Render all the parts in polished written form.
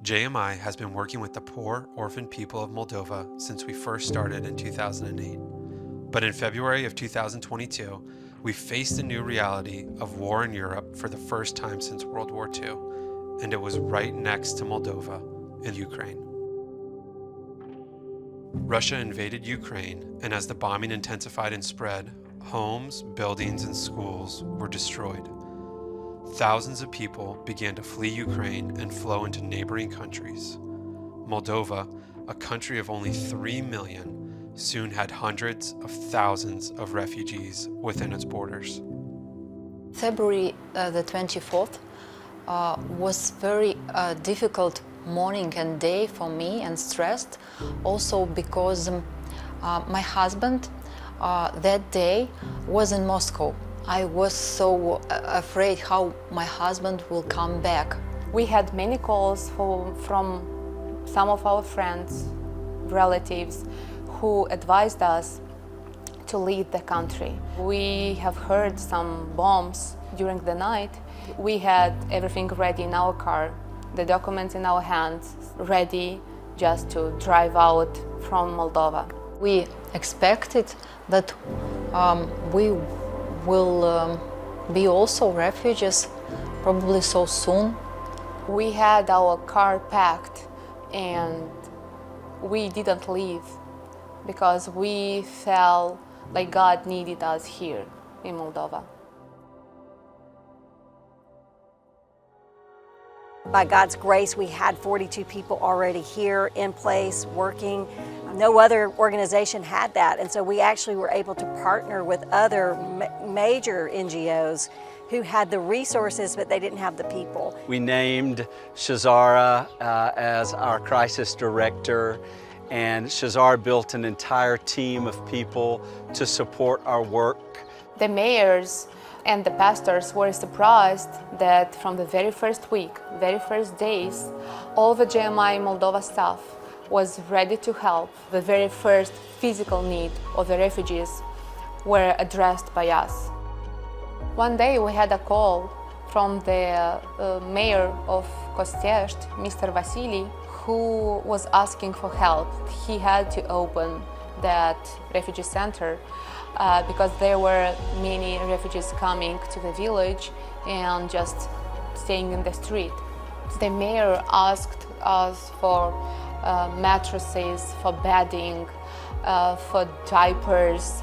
JMI has been working with the poor, orphaned people of Moldova since we first started in 2008. But in February of 2022, we faced a new reality of war in Europe for the first time since World War II, and it was right next to Moldova in Ukraine. Russia invaded Ukraine, and as the bombing intensified and spread, homes, buildings, and schools were destroyed. Thousands of people began to flee Ukraine and flow into neighboring countries. Moldova, a country of only 3 million, soon had hundreds of thousands of refugees within its borders. February the 24th was very difficult morning and day for me, and stressed also because my husband that day was in Moscow. I was so afraid how my husband will come back. We had many calls from some of our friends, relatives, who advised us to leave the country. We have heard some bombs during the night. We had everything ready in our car, the documents in our hands, ready just to drive out from Moldova. We expected that we will be also refugees probably so soon. We had our car packed and we didn't leave because we felt like God needed us here in Moldova. By God's grace, we had 42 people already here in place working. No other organization had that, and so we actually were able to partner with other major NGOs who had the resources, but they didn't have the people. We named Shazara as our crisis director, and Shazara built an entire team of people to support our work. The mayors and the pastors were surprised that from the very first week, very first days, all the JMI Moldova staff was ready to help. The very first physical need of the refugees were addressed by us. One day we had a call from the mayor of Kostiest, Mr. Vasily, who was asking for help. He had to open that refugee center because there were many refugees coming to the village and just staying in the street. The mayor asked us for mattresses, for bedding, for diapers,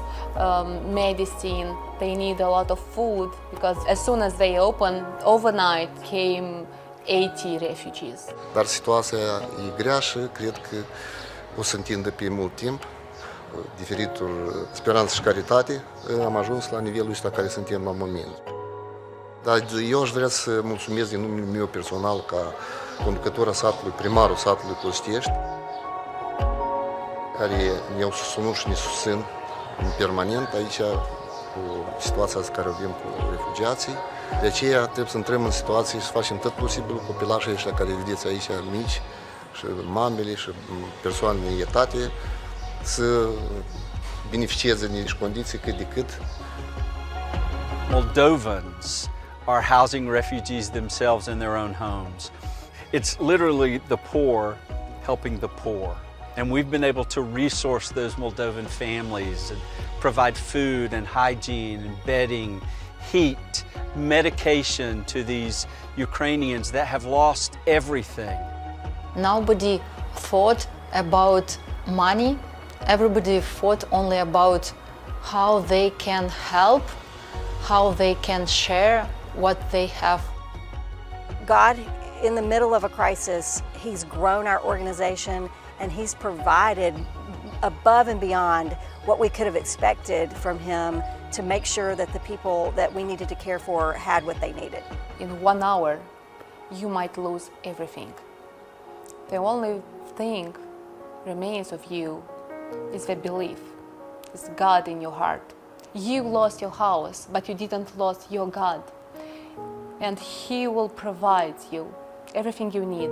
medicine. They need a lot of food because as soon as they opened, overnight came 80 refugees. Dar situația e grea și cred că o să întindă pe mult timp. Diferitul speranță și caritate, am ajuns la nivelul ăsta care suntem la moment. Dar eu aș vrea să mulțumesc din numele meu personal ca conducător a satului, primarul satului Kostiest, care ne-au susținut și ne susțin permanent aici cu situația asta care avem cu refugiații. De aceea trebuie să intrăm în situații și să facem tot posibilul copilașii ăștia care vedeți aici mici și mamele și persoanele în etate să beneficieze de niște condiții cât de cât. Moldovans are housing refugees themselves in their own homes. It's literally the poor helping the poor. And we've been able to resource those Moldovan families and provide food and hygiene and bedding, heat, medication to these Ukrainians that have lost everything. Nobody thought about money. Everybody thought only about how they can help, how they can share what they have. God, in the middle of a crisis, He's grown our organization and He's provided above and beyond what we could have expected from Him to make sure that the people that we needed to care for had what they needed. In 1 hour, you might lose everything. The only thing remains of you is the belief, is God in your heart. You lost your house, but you didn't lose your God. And He will provide you everything you need.